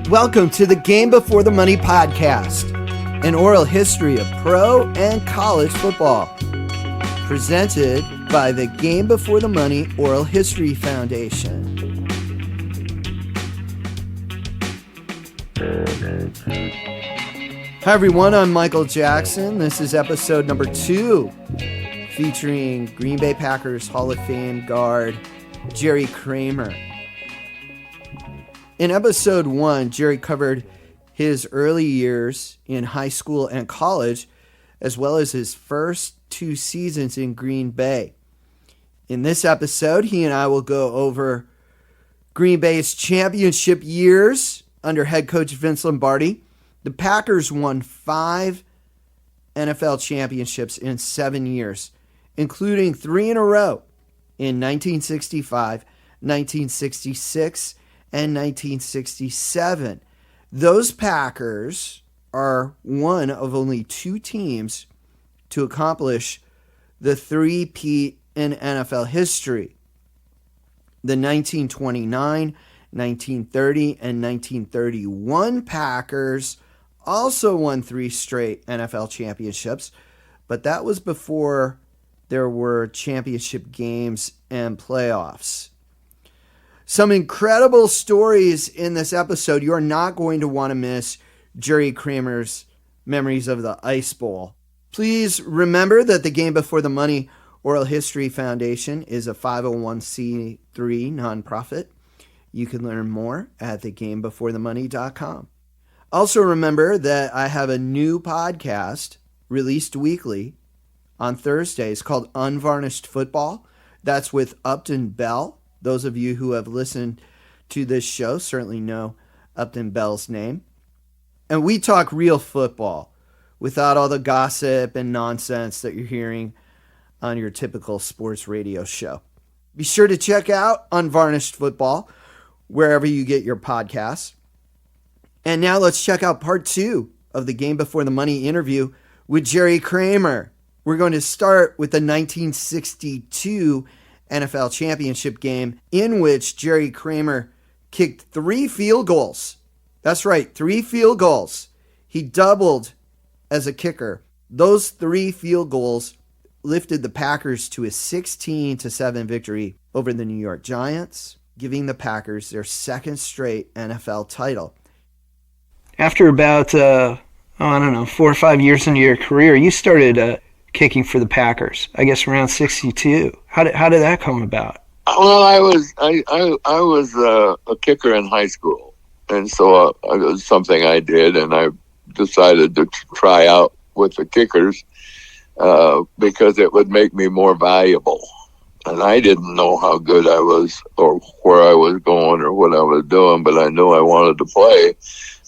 Welcome to the Game Before the Money podcast, an oral history of pro and college football, presented by the Game Before the Money Oral History Foundation. Hi everyone, I'm Michael Jackson. This is episode number 2, featuring Green Bay Packers Hall of Fame guard Jerry Kramer. In episode 1, Jerry covered his early years in high school and college, as well as his first 2 seasons in Green Bay. In this episode, he and I will go over Green Bay's championship years under head coach Vince Lombardi. The Packers won 5 NFL championships in 7 years, including 3 in a row in 1965, 1966, and 1967. Those Packers are one of only 2 teams to accomplish the three-peat in NFL history. The 1929, 1930, and 1931 Packers also won 3 straight NFL championships, but that was before there were championship games and playoffs. Some incredible stories in this episode. You are not going to want to miss Jerry Kramer's memories of the Ice Bowl. Please remember that the Game Before the Money Oral History Foundation is a 501c3 nonprofit. You can learn more at thegamebeforethemoney.com. Also remember that I have a new podcast released weekly on Thursdays called Unvarnished Football. That's with Upton Bell. Those of you who have listened to this show certainly know Upton Bell's name. And we talk real football without all the gossip and nonsense that you're hearing on your typical sports radio show. Be sure to check out Unvarnished Football wherever you get your podcasts. And now let's check out part 2 of the Game Before the Money interview with Jerry Kramer. We're going to start with the 1962 NFL championship game in which Jerry Kramer kicked 3 field goals. That's right, 3 field goals. He doubled as a kicker. Those 3 field goals lifted the Packers to a 16-7 victory over the New York Giants, giving the Packers their 2nd straight NFL title. After about, 4 or 5 years into your career, you started kicking for the Packers, I guess around 62. How did that come about? Well, I was a kicker in high school, and so it was something I did, and I decided to try out with the kickers because it would make me more valuable. And I didn't know how good I was or where I was going or what I was doing, but I knew I wanted to play.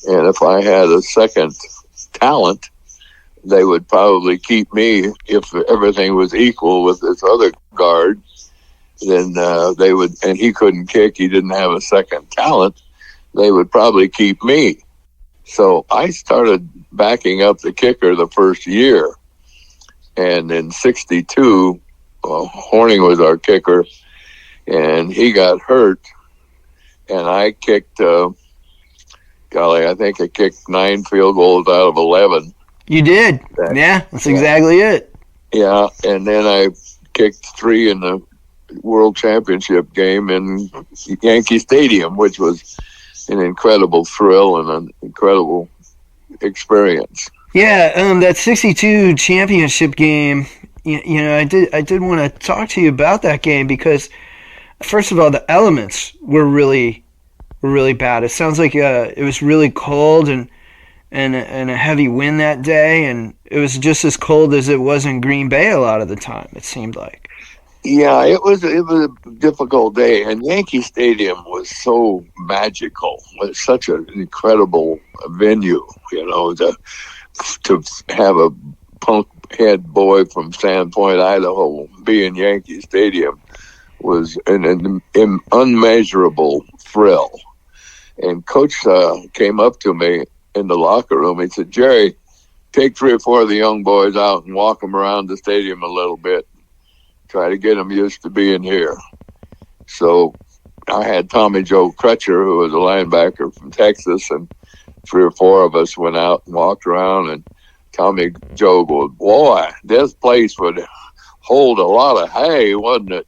And if I had a second talent, they would probably keep me if everything was equal with this other guard. Then they would, and he couldn't kick. He didn't have a second talent. They would probably keep me. So I started backing up the kicker the first year. And in 62, Horning was our kicker, and he got hurt. And I kicked, I think I kicked 9 field goals out of 11. You did. Yeah, that's exactly it. Yeah, and then I kicked 3 in the World Championship game in Yankee Stadium, which was an incredible thrill and an incredible experience. Yeah, that 62 championship game, I did want to talk to you about that game because, first of all, the elements were really bad. It sounds like it was really cold and a heavy wind that day, and it was just as cold as it was in Green Bay a lot of the time, it seemed like. Yeah, it was a difficult day, and Yankee Stadium was so magical. It was such an incredible venue, to have a punk head boy from Sandpoint, Idaho, be in Yankee Stadium was an unmeasurable thrill. And Coach came up to me in the locker room. He said, "Jerry, take 3 or 4 of the young boys out and walk them around the stadium a little bit. Try to get them used to being here." So I had Tommy Joe Crutcher, who was a linebacker from Texas, and 3 or 4 of us went out and walked around, and Tommy Joe goes, "Boy, this place would hold a lot of hay, wouldn't it?"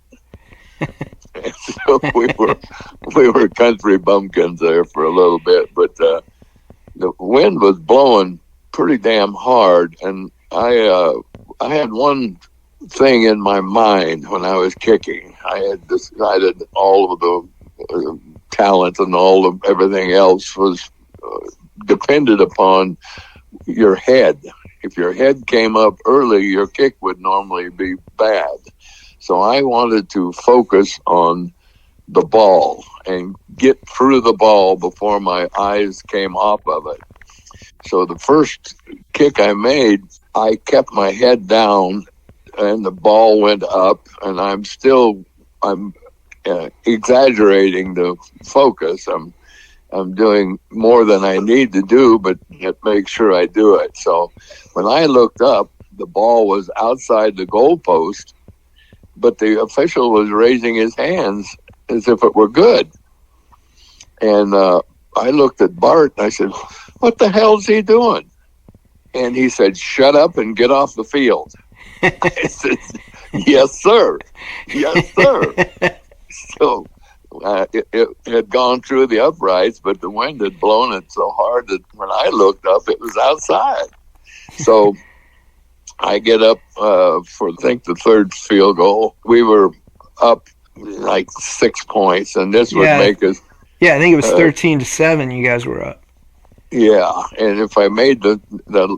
And so we were country bumpkins there for a little bit, but the wind was blowing pretty damn hard, and I had one thing in my mind when I was kicking. I had decided all of the talent and everything else was depended upon your head. If your head came up early, your kick would normally be bad. So I wanted to focus on the ball and get through the ball before my eyes came off of it. So the first kick I made, I kept my head down and the ball went up, and I'm exaggerating the focus. I'm doing more than I need to do, but make sure I do it. So when I looked up, the ball was outside the goalpost, but the official was raising his hands as if it were good. And I looked at Bart and I said, "What the hell's he doing?" And he said, "Shut up and get off the field." I said, "Yes, sir. Yes, sir." So it had gone through the uprights, but the wind had blown it so hard that when I looked up, it was outside. So I get up for, I think, the third field goal. We were up like 6 points, and this would make us... Yeah, I think it was 13-7 you guys were up. Yeah, and if I made the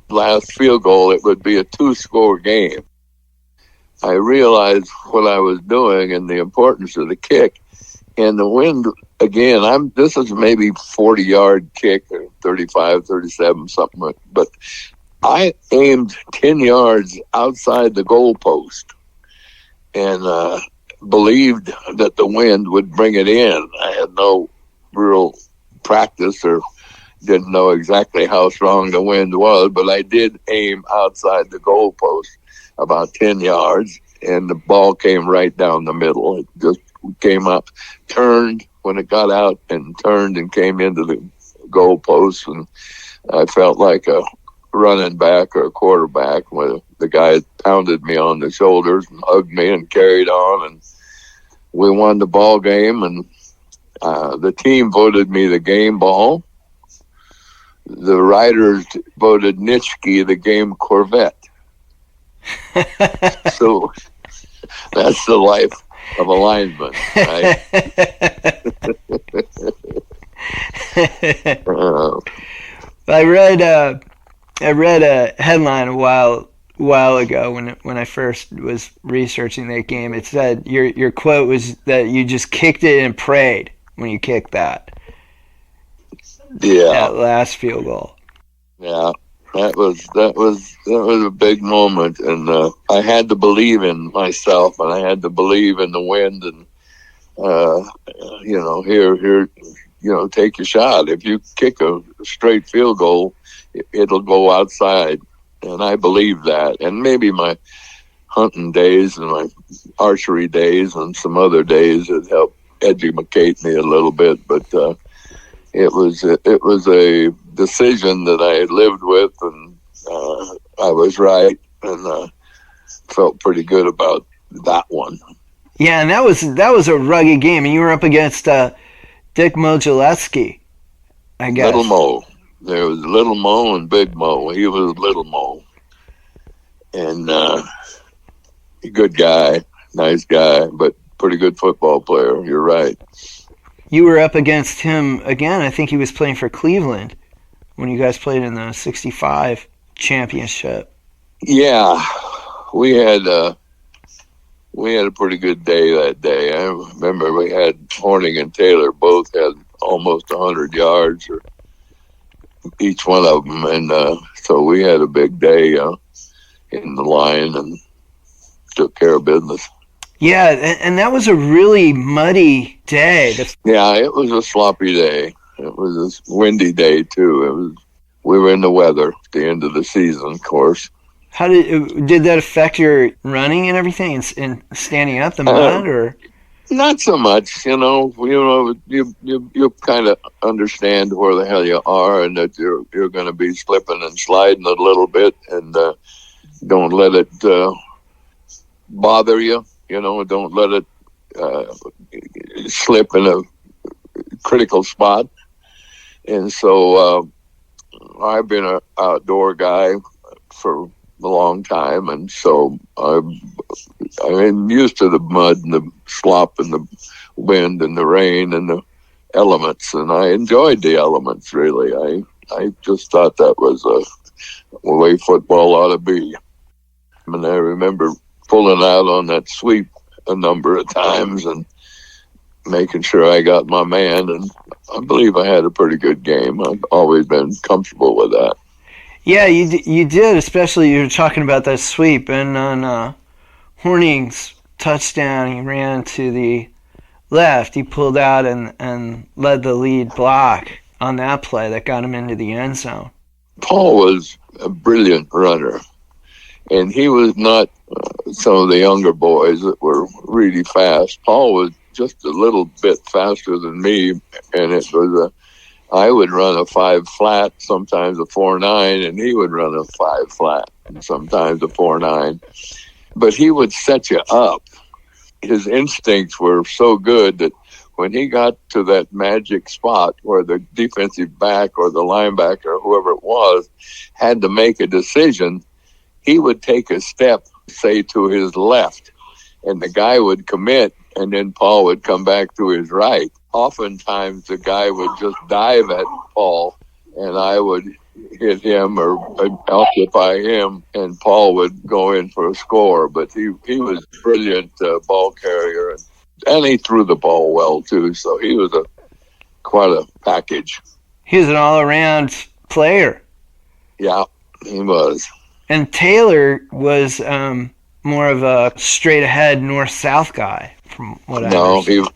last field goal, it would be a 2-score game. I realized what I was doing and the importance of the kick. And the wind, again, this is maybe 40-yard kick or 35, 37, something. But I aimed 10 yards outside the goalpost and believed that the wind would bring it in. I had no real practice or didn't know exactly how strong the wind was, but I did aim outside the goalpost about 10 yards, and the ball came right down the middle. It just came up, turned when it got out, and turned and came into the goalpost, and I felt like a running back or a quarterback when the guy pounded me on the shoulders and hugged me and carried on, and we won the ball game, and the team voted me the game ball. The writers voted Nitschke the game Corvette. So that's the life of a lineman, right? I read a headline a while ago when I first was researching that game. It said your quote was that you just kicked it and prayed when you kicked that. Yeah, that last field goal. Yeah, that was a big moment, and I had to believe in myself, and I had to believe in the wind, and here, take your shot. If you kick a straight field goal, it'll go outside, and I believe that. And maybe my hunting days and my archery days and some other days had helped educate me a little bit, but it was a decision that I had lived with, and I was right, and felt pretty good about that one. Yeah, and that was a rugged game, and you were up against Dick Mogilewski, I guess. Little Mo. There was Little Mo and Big Mo. He was Little Mo, and a good guy, nice guy, but pretty good football player. You're right. You were up against him again. I think he was playing for Cleveland when you guys played in the '65 championship. Yeah, we had a pretty good day that day. I remember we had Horning and Taylor both had almost 100 yards, or each one of them, and so we had a big day in the line and took care of business. Yeah, and that was a really muddy day. Yeah, it was a sloppy day. It was a windy day too. We were in the weather at the end of the season, of course. How did that affect your running and everything, and standing up the mud, or? Not so much, you kind of understand where the hell you are, and that you're going to be slipping and sliding a little bit, and don't let it bother you. Don't let it slip in a critical spot. And so I've been an outdoor guy for a long time, and so I'm used to the mud and the slop and the wind and the rain and the elements, and I enjoyed the elements, really. I just thought that was the way football ought to be. And I remember pulling out on that sweep a number of times and making sure I got my man, and I believe I had a pretty good game. I've always been comfortable with that. Yeah, you did, especially you were talking about that sweep, and on Horning's touchdown, he ran to the left. He pulled out and led the lead block on that play that got him into the end zone. Paul was a brilliant runner, and he was not some of the younger boys that were really fast. Paul was just a little bit faster than me, and it was I would run a 5 flat, sometimes a 4.9, and he would run a 5 flat, and sometimes a 4.9. But he would set you up. His instincts were so good that when he got to that magic spot where the defensive back or the linebacker or whoever it was had to make a decision, he would take a step, say, to his left, and the guy would commit, and then Paul would come back to his right. Oftentimes, the guy would just dive at Paul, and I would hit him or occupy him, and Paul would go in for a score. But he was a brilliant ball carrier, and he threw the ball well, too, so he was quite a package. He was an all-around player. Yeah, he was. And Taylor was more of a straight-ahead north-south guy, from what I understand. No,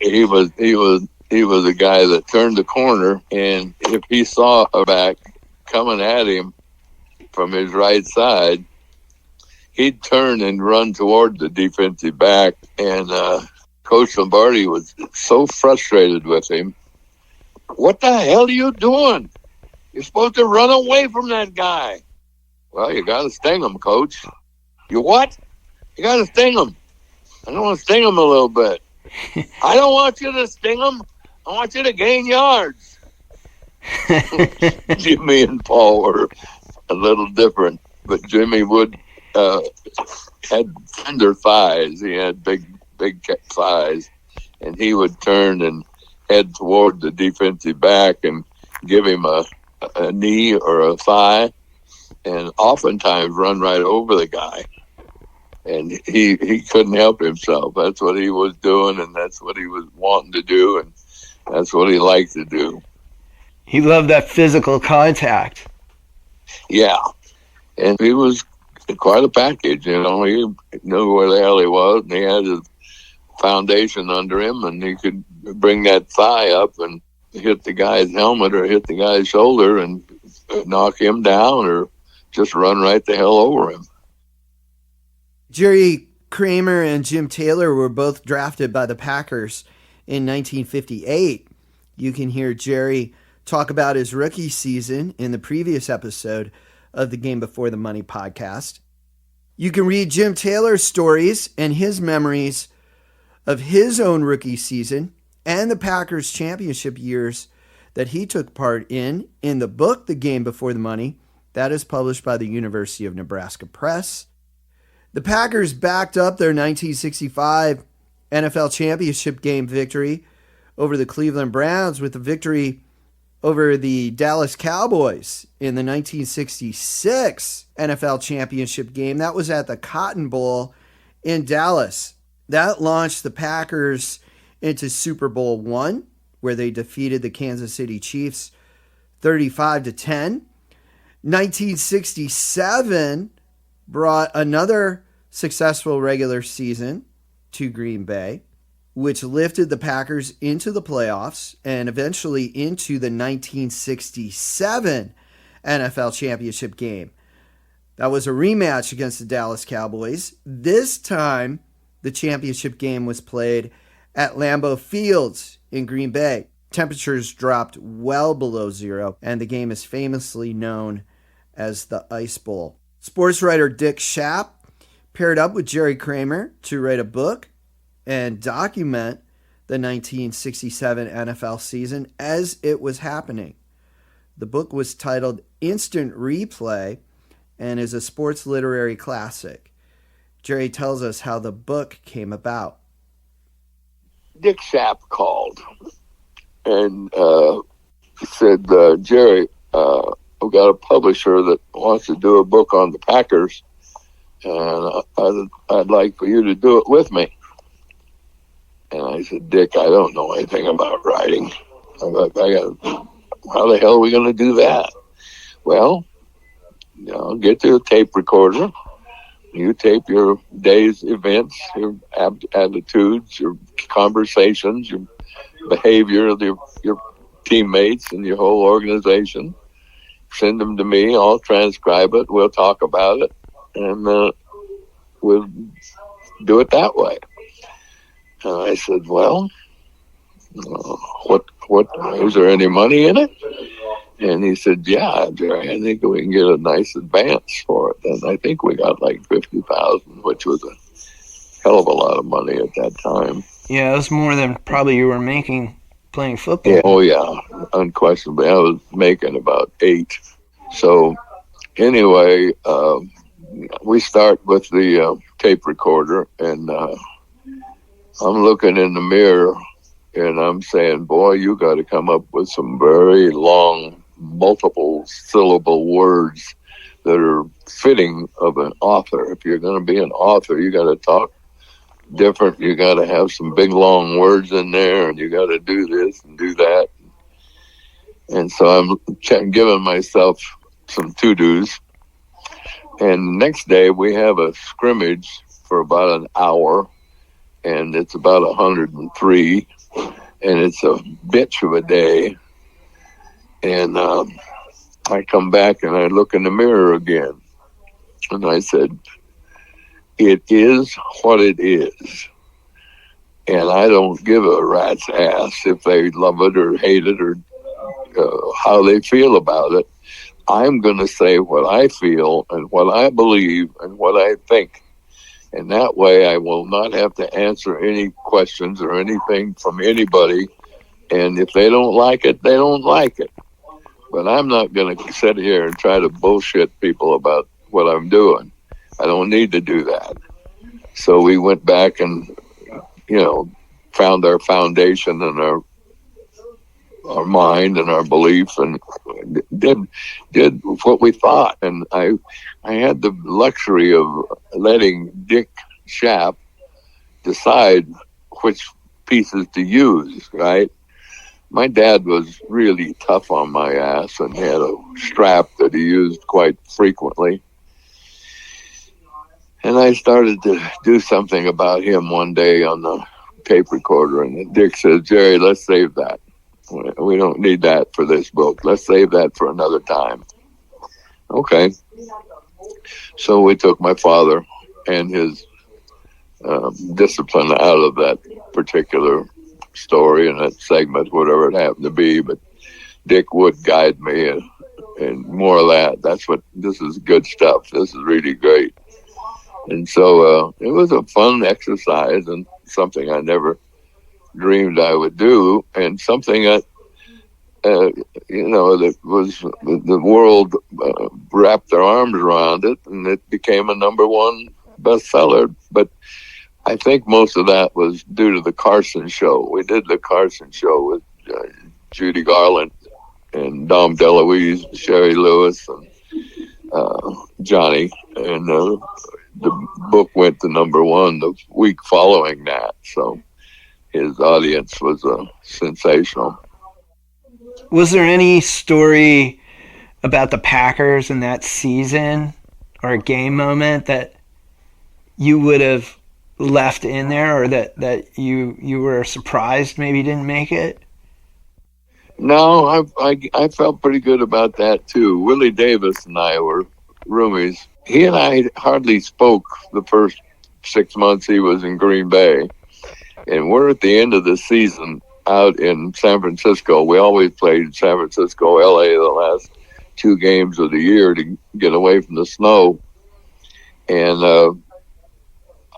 he was a guy that turned the corner, and if he saw a back coming at him from his right side, he'd turn and run toward the defensive back. And Coach Lombardi was so frustrated with him. What the hell are you doing? You're supposed to run away from that guy. Well, you got to sting him, Coach. You what? You got to sting him. I don't want to sting him a little bit. I don't want you to sting him. I want you to gain yards. Jimmy and Paul were a little different, but Jimmy had tender thighs. He had big thighs, and he would turn and head toward the defensive back and give him a knee or a thigh, and oftentimes run right over the guy. And he couldn't help himself. That's what he was doing, and that's what he was wanting to do, and that's what he liked to do. He loved that physical contact. Yeah. And he was quite a package, He knew where the hell he was, and he had his foundation under him, and he could bring that thigh up and hit the guy's helmet or hit the guy's shoulder and knock him down or just run right the hell over him. Jerry Kramer and Jim Taylor were both drafted by the Packers in 1958. You can hear Jerry talk about his rookie season in the previous episode of the Game Before the Money podcast. You can read Jim Taylor's stories and his memories of his own rookie season and the Packers championship years that he took part in the book, The Game Before the Money, that is published by the University of Nebraska Press. The Packers backed up their 1965 NFL championship game victory over the Cleveland Browns with the victory over the Dallas Cowboys in the 1966 NFL championship game. That was at the Cotton Bowl in Dallas. That launched the Packers into Super Bowl I, where they defeated the Kansas City Chiefs 35-10. 1967 brought another successful regular season to Green Bay, which lifted the Packers into the playoffs and eventually into the 1967 NFL championship game. That was a rematch against the Dallas Cowboys. This time, the championship game was played At Lambeau Fields in Green Bay, temperatures dropped well below zero, and the game is famously known as the Ice Bowl. Sports writer Dick Schaap paired up with Jerry Kramer to write a book and document the 1967 NFL season as it was happening. The book was titled Instant Replay and is a sports literary classic. Jerry tells us how the book came about. Dick Schaap called and said, Jerry, I've got a publisher that wants to do a book on the Packers, and I'd like for you to do it with me. And I said, Dick, I don't know anything about writing. How the hell are we going to do that? Well, get to a tape recorder. You tape your day's events, your attitudes, your conversations, your behavior of your teammates and your whole organization. Send them to me. I'll transcribe it. We'll talk about it, and we'll do it that way. And I said, well, what is there any money in it? And he said, yeah, Jerry, I think we can get a nice advance for it. And I think we got like $50,000, which was a hell of a lot of money at that time. Yeah, it was more than probably you were making playing football. Yeah, oh, yeah, unquestionably. I was making about $8. So anyway, we start with the tape recorder, and I'm looking in the mirror, and I'm saying, boy, you got to come up with some very long, multiple syllable words that are fitting of an author. If you're going to be an author, you got to talk different. You got to have some big, long words in there, and you got to do this and do that. And so I'm giving myself some to-dos. And the next day, we have a scrimmage for about an hour, and it's about 103, and it's a bitch of a day. And I come back and I look in the mirror again, and I said, it is what it is. And I don't give a rat's ass if they love it or hate it or how they feel about it. I'm going to say what I feel and what I believe and what I think. And that way I will not have to answer any questions or anything from anybody. And if they don't like it, they don't like it. But I'm not going to sit here and try to bullshit people about what I'm doing. I don't need to do that. So we went back and, found our foundation and our mind and our belief, and did what we thought. And I had the luxury of letting Dick Schaap decide which pieces to use, right? My dad was really tough on my ass and had a strap that he used quite frequently. And I started to do something about him one day on the tape recorder, and Dick said, Jerry, let's save that. We don't need that for this book. Let's save that for another time. Okay. So we took my father and his discipline out of that particular story and that segment, whatever it happened to be. But Dick would guide me and more of that. This is good stuff. This is really great. And so it was a fun exercise and something I never dreamed I would do, and something that that was the world wrapped their arms around it, and it became a #1 bestseller. But I think most of that was due to the Carson show. We did the Carson show with Judy Garland and Dom DeLuise, Sherry Lewis, and Johnny, and the book went to #1 the week following that. So his audience was sensational. Was there any story about the Packers in that season or a game moment that you would have left in there, or that you were surprised maybe didn't make it? No, I felt pretty good about that too. Willie Davis and I were roomies. He and I hardly spoke the first 6 months he was in Green Bay. And we're at the end of the season out in San Francisco. We always played San Francisco, LA the last 2 games of the year to get away from the snow. And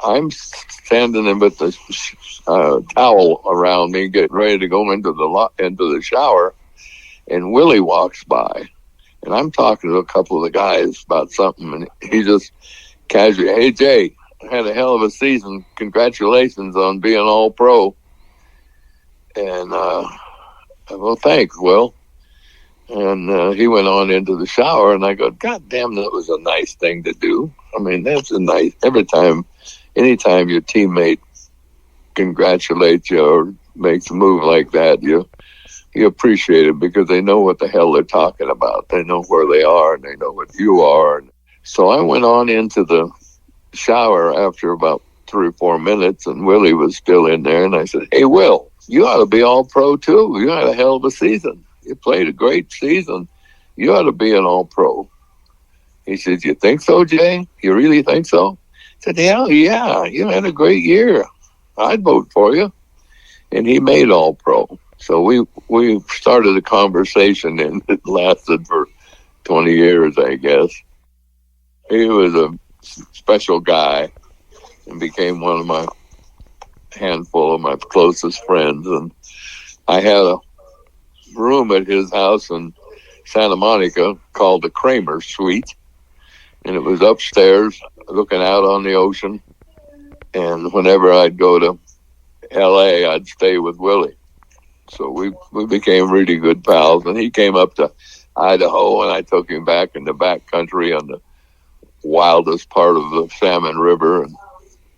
I'm standing there with the towel around me, getting ready to go into the shower, and Willie walks by. And I'm talking to a couple of the guys about something, and he just casually, "Hey, Jay, I had a hell of a season. Congratulations on being all-pro." And, well, thanks, Will. And he went on into the shower, and I go, "God damn, that was a nice thing to do." I mean, that's a nice, anytime your teammate congratulates you or makes a move like that, you appreciate it because they know what the hell they're talking about. They know where they are, and they know what you are. So I went on into the shower after about 3 or 4 minutes, and Willie was still in there, and I said, "Hey, Will, you ought to be all-pro too. You had a hell of a season. You played a great season. You ought to be an all-pro." He says, "You think so, Jay? You really think so?" I said, "Hell yeah, you had a great year. I'd vote for you." And he made all-pro. So we started a conversation, and it lasted for 20 years, I guess. He was a special guy and became one of my handful of my closest friends. And I had a room at his house in Santa Monica called the Kramer Suite, and it was upstairs looking out on the ocean. And whenever I'd go to LA, I'd stay with Willie. So we became really good pals, and he came up to Idaho, and I took him back in the back country on the wildest part of the Salmon River and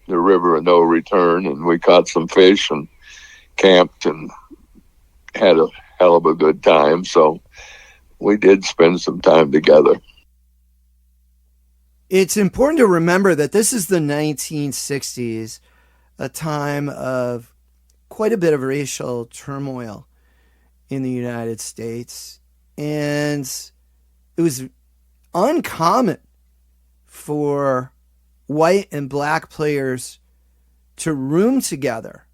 the river of no return, and we caught some fish and camped and had a hell of a good time. So we did spend some time together. It's important to remember that this is the 1960s, a time of quite a bit of racial turmoil in the United States. And it was uncommon for white and black players to room together.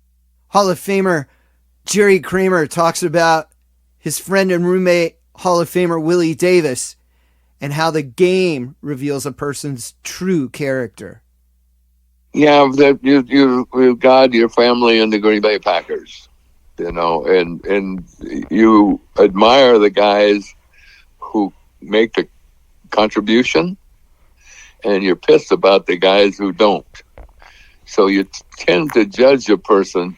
Hall of Famer Jerry Kramer talks about his friend and roommate, Hall of Famer Willie Davis, and how the game reveals a person's true character. Yeah, that you guide your family in the Green Bay Packers, and you admire the guys who make the contribution, and you're pissed about the guys who don't. So you tend to judge a person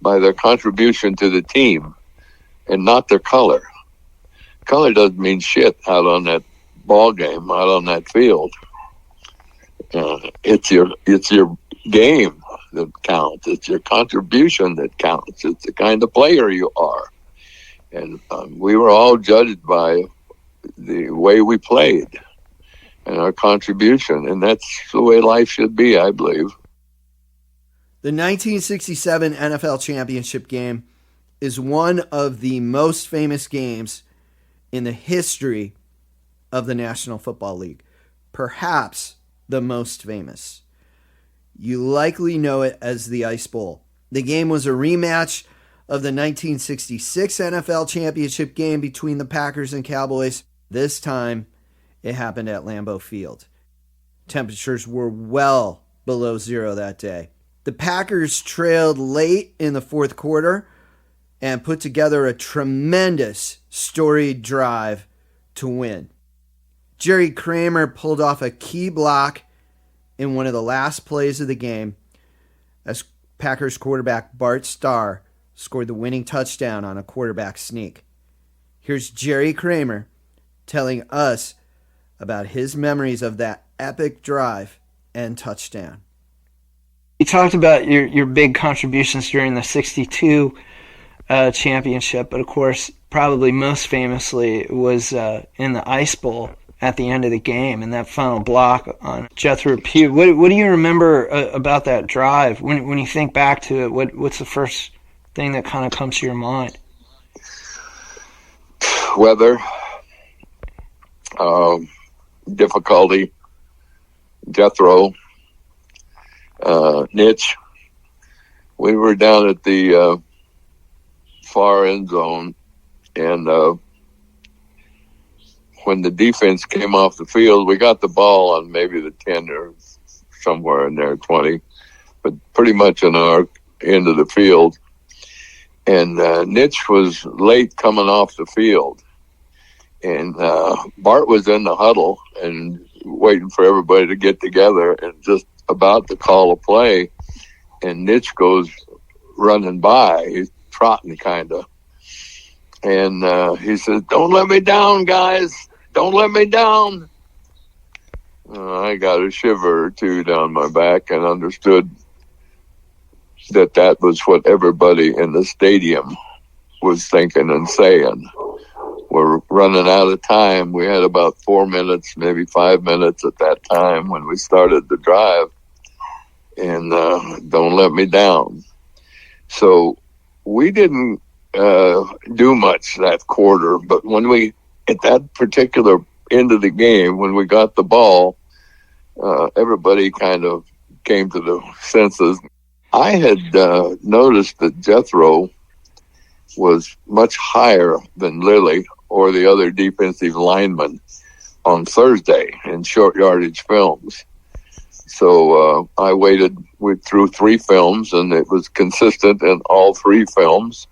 by their contribution to the team and not their color. Color doesn't mean shit out on that ball game, out on that field. It's your game that counts. It's your contribution that counts. It's the kind of player you are. And we were all judged by the way we played and our contribution. And that's the way life should be, I believe. The 1967 NFL Championship game is one of the most famous games in the history of the National Football League. Perhaps the most famous. You likely know it as the Ice Bowl. The game was a rematch of the 1966 NFL Championship game between the Packers and Cowboys. This time, it happened at Lambeau Field. Temperatures were well below zero that day. The Packers trailed late in the fourth quarter and put together a tremendous storied drive to win. Jerry Kramer pulled off a key block in one of the last plays of the game as Packers quarterback Bart Starr scored the winning touchdown on a quarterback sneak. Here's Jerry Kramer telling us about his memories of that epic drive and touchdown. You talked about your big contributions during the 62 championship, but of course, probably most famously was in the Ice Bowl at the end of the game and that final block on Jethro Pugh. What do you remember about that drive? When you think back to it, what's the first thing that kind of comes to your mind? Weather, difficulty, Jethro, niche. we were down at the far end zone, and when the defense came off the field, we got the ball on maybe the 10 or somewhere in there, 20, but pretty much in our end of the field. And Nitch was late coming off the field. And Bart was in the huddle and waiting for everybody to get together and just about to call a play. And Nitch goes running by. He's trotting kind of. And he says, "Don't let me down, guys. Don't let me down." I got a shiver or two down my back and understood that was what everybody in the stadium was thinking and saying. We're running out of time. We had about 4 minutes, maybe 5 minutes at that time when we started the drive. And don't let me down. So we didn't do much that quarter, but when we, at that particular end of the game, when we got the ball, everybody kind of came to the senses. I had noticed that Jethro was much higher than Lilly or the other defensive linemen on Thursday in short yardage films. So I waited through 3 films, and it was consistent in all 3 films.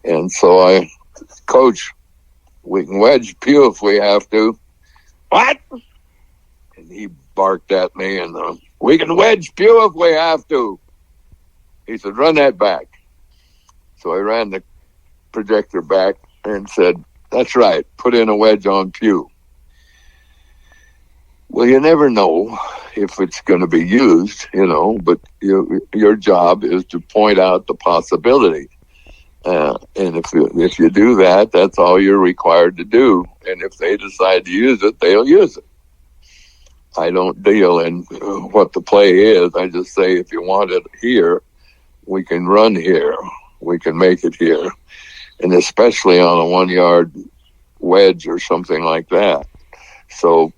And so I, "Coach, we can wedge Pugh if we have to." "What?" And he barked at me, and "We can wedge Pugh if we have to." He said, "Run that back." So I ran the projector back and said, "That's right, put in a wedge on Pugh." Well, you never know if it's going to be used, but your job is to point out the possibility. And if you do that, that's all you're required to do. And if they decide to use it, they'll use it. I don't deal in what the play is. I just say, if you want it here, we can run here. We can make it here. And especially on a 1-yard wedge or something like that. So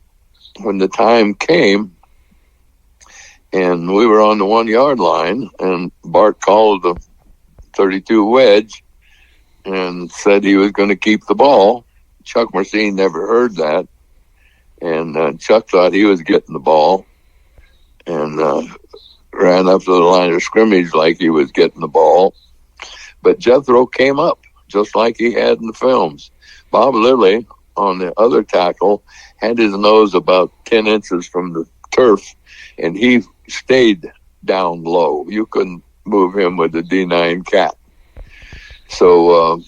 when the time came and we were on the 1-yard line and Bart called the 32 wedge and said he was going to keep the ball, Chuck Mercine never heard that. And Chuck thought he was getting the ball and ran up to the line of scrimmage like he was getting the ball. But Jethro came up just like he had in the films. Bob Lilly, on the other tackle, had his nose about 10 inches from the turf, and he stayed down low. You couldn't move him with the D9 cap. So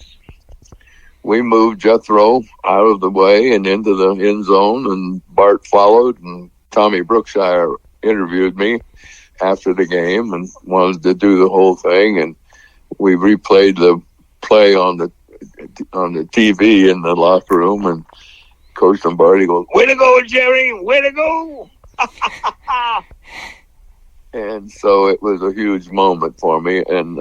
we moved Jethro out of the way and into the end zone, and Bart followed, and Tommy Brookshire interviewed me after the game and wanted to do the whole thing, and we replayed the play on the TV in the locker room, and Coach Lombardi goes, "Way to go, Jerry! Way to go!" And so it was a huge moment for me. And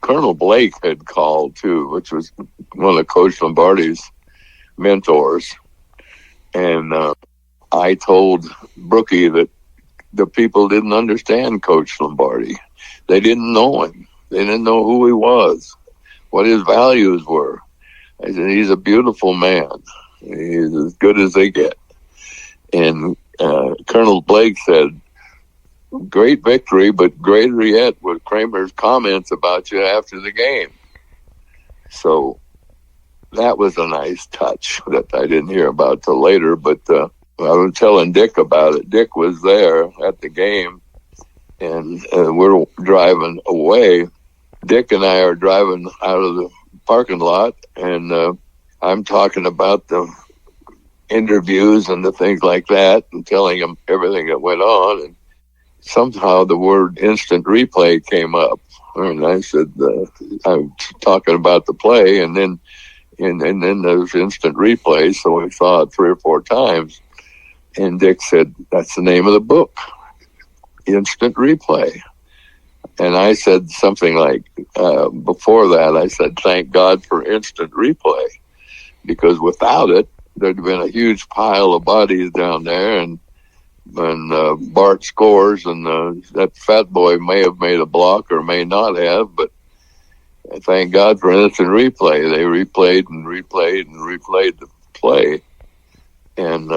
Colonel Blake had called too, which was one of Coach Lombardi's mentors. And I told Brookie that the people didn't understand Coach Lombardi. They didn't know him. They didn't know who he was, what his values were. I said, he's a beautiful man. He's as good as they get. And Colonel Blake said, "Great victory, but greater yet were Kramer's comments about you after the game." So that was a nice touch that I didn't hear about till later, but I was telling Dick about it. Dick was there at the game, and we're driving away. Dick and I are driving out of the parking lot, and I'm talking about the interviews and the things like that and telling him everything that went on. And somehow the word instant replay came up. And I said, I'm talking about the play, and then there's instant replay. So we saw it 3 or 4 times. And Dick said, "That's the name of the book, Instant Replay." And I said something like, before that, I said, "Thank God for instant replay," because without it, there'd been a huge pile of bodies down there, and Bart scores, and that fat boy may have made a block or may not have, but thank God for instant replay. They replayed and replayed and replayed the play, and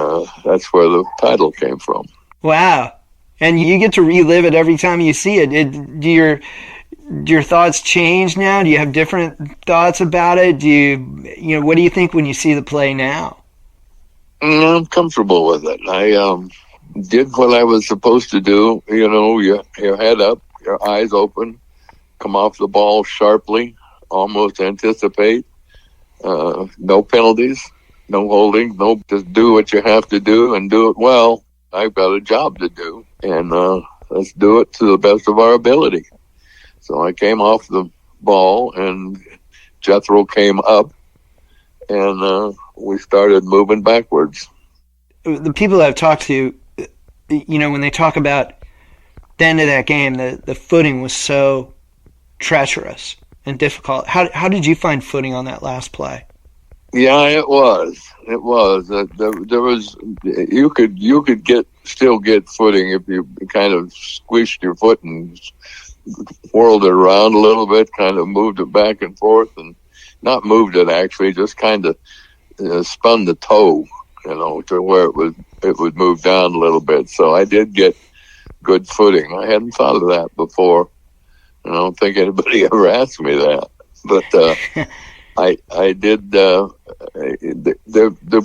that's where the title came from. Wow. And you get to relive it every time you see it. Do your thoughts change now? Do you have different thoughts about it? What do you think when you see the play now? I'm comfortable with it. I did what I was supposed to do. Your head up, your eyes open, come off the ball sharply, almost anticipate. No penalties, no holding, just do what you have to do and do it well. I've got a job to do, and let's do it to the best of our ability. So I came off the ball, and Jethro came up, and we started moving backwards. The people I've talked to, when they talk about the end of that game, the footing was so treacherous and difficult. How did you find footing on that last play? Yeah, it was. There was. You could still get footing if you kind of squished your foot and whirled it around a little bit, kind of moved it back and forth, and not moved it actually, just kind of spun the toe, to where it would move down a little bit. So I did get good footing. I hadn't thought of that before. I don't think anybody ever asked me that, but I did. The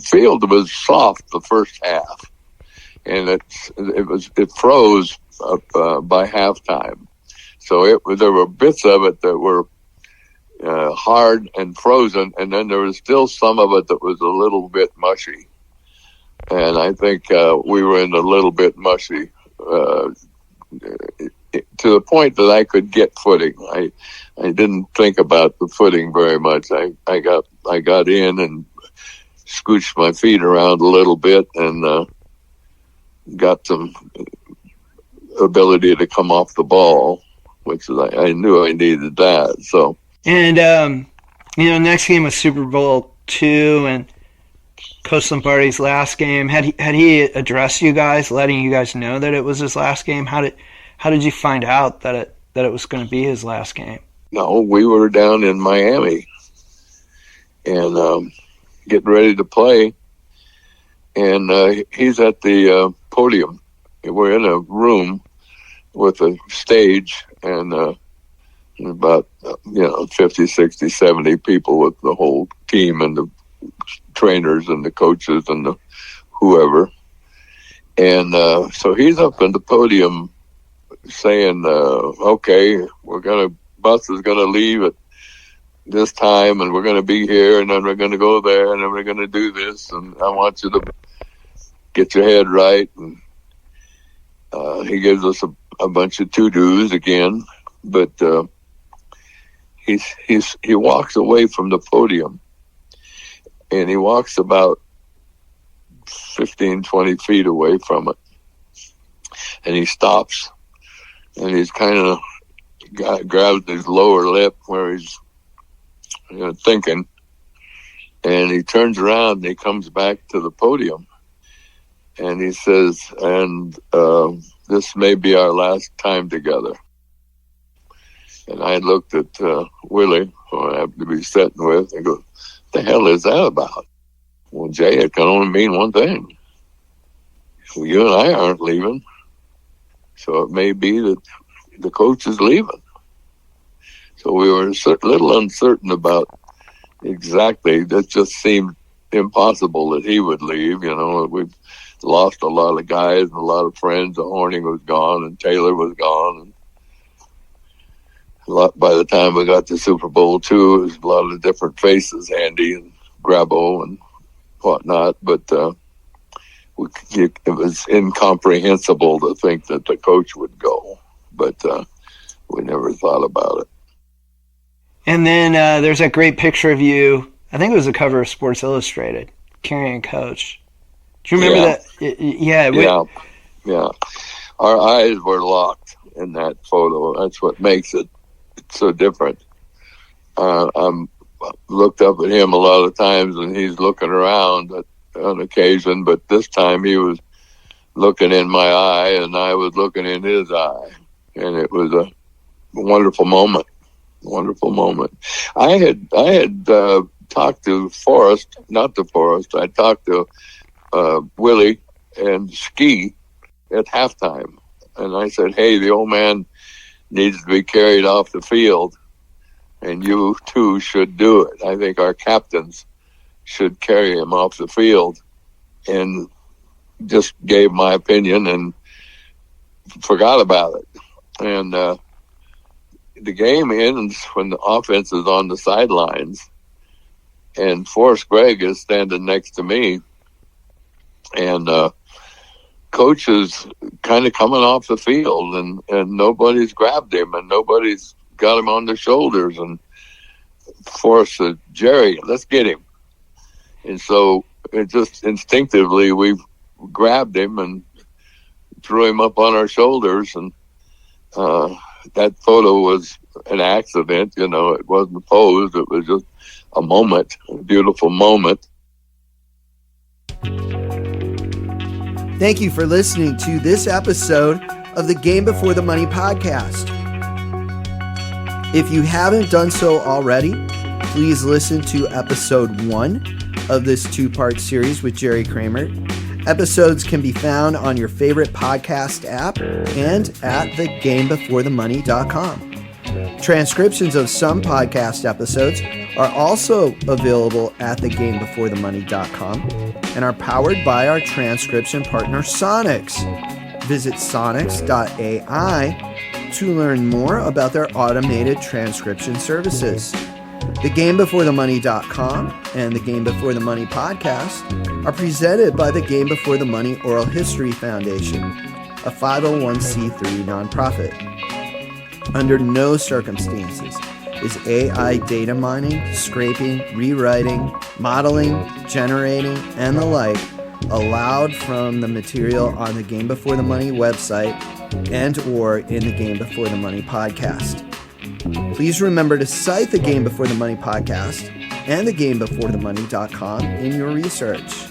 field was soft the first half, and it froze up by halftime. So there were bits of it that were hard and frozen, and then there was still some of it that was a little bit mushy. And I think we were in a little bit mushy to the point that I could get footing. I didn't think about the footing very much. I got in and scooched my feet around a little bit and got some ability to come off the ball, which I knew I needed that. So. And next game was Super Bowl II, and Coach Lombardi's last game. Had he addressed you guys, letting you guys know that it was his last game? How did you find out that it was going to be his last game? No, we were down in Miami and getting ready to play, and he's at the podium. We're in a room with a stage and about 50, 60, 70 people with the whole team and the trainers and the coaches and the whoever. And so he's up on the podium saying, okay, bus is going to leave at this time, and we're going to be here, and then we're going to go there, and then we're going to do this, and I want you to get your head right. And he gives us a bunch of to-dos again, but he walks away from the podium, and he walks about 15, 20 feet away from it, and he stops, and he's kind of grabs his lower lip where he's thinking, and he turns around and he comes back to the podium, and he says, and this may be our last time together. And I looked at Willie, who I happened to be sitting with, and go, what the hell is that about? Well, Jay, it can only mean one thing. Well, you and I aren't leaving, so it may be that the coach is leaving. So we were a little uncertain about exactly. That just seemed impossible that he would leave. We've lost a lot of guys and a lot of friends. Horning was gone, and Taylor was gone. And by the time we got to Super Bowl II, it was a lot of different faces, Andy and Grabo and whatnot. But it was incomprehensible to think that the coach would go. But we never thought about it. And then there's that great picture of you. I think it was the cover of Sports Illustrated, carrying Coach. Do you remember that? Yeah. Our eyes were locked in that photo. That's what makes it so different. I'm looked up at him a lot of times, and he's looking around on occasion, but this time he was looking in my eye, and I was looking in his eye, and it was a wonderful moment. Wonderful moment. I had talked to Forrest, not to Forrest. I talked to Willie and Ski at halftime, and I said, "Hey, the old man needs to be carried off the field, and you two should do it. I think our captains should carry him off the field." And just gave my opinion and forgot about it. And the game ends when the offense is on the sidelines, and Forrest Gregg is standing next to me, and coach is kind of coming off the field, and nobody's grabbed him, and nobody's got him on their shoulders. And Forrest said, "Jerry, let's get him." And so it just instinctively we grabbed him and threw him up on our shoulders, and that photo was an accident. You know, it wasn't posed. It was just a moment, a beautiful moment. Thank you for listening to this episode of the Game Before the Money podcast. If you haven't done so already, please listen to episode 1 of this 2-part series with Jerry Kramer. Episodes can be found on your favorite podcast app and at thegamebeforethemoney.com. Transcriptions of some podcast episodes are also available at thegamebeforethemoney.com and are powered by our transcription partner Sonics. Visit sonics.ai to learn more about their automated transcription services. TheGameBeforeTheMoney.com and the Game Before the Money podcast are presented by the Game Before the Money Oral History Foundation, a 501c3 nonprofit. Under no circumstances is AI data mining, scraping, rewriting, modeling, generating, and the like allowed from the material on the Game Before the Money website and or in the Game Before the Money podcast. Please remember to cite the Game Before the Money podcast and the GameBeforeTheMoney.com in your research.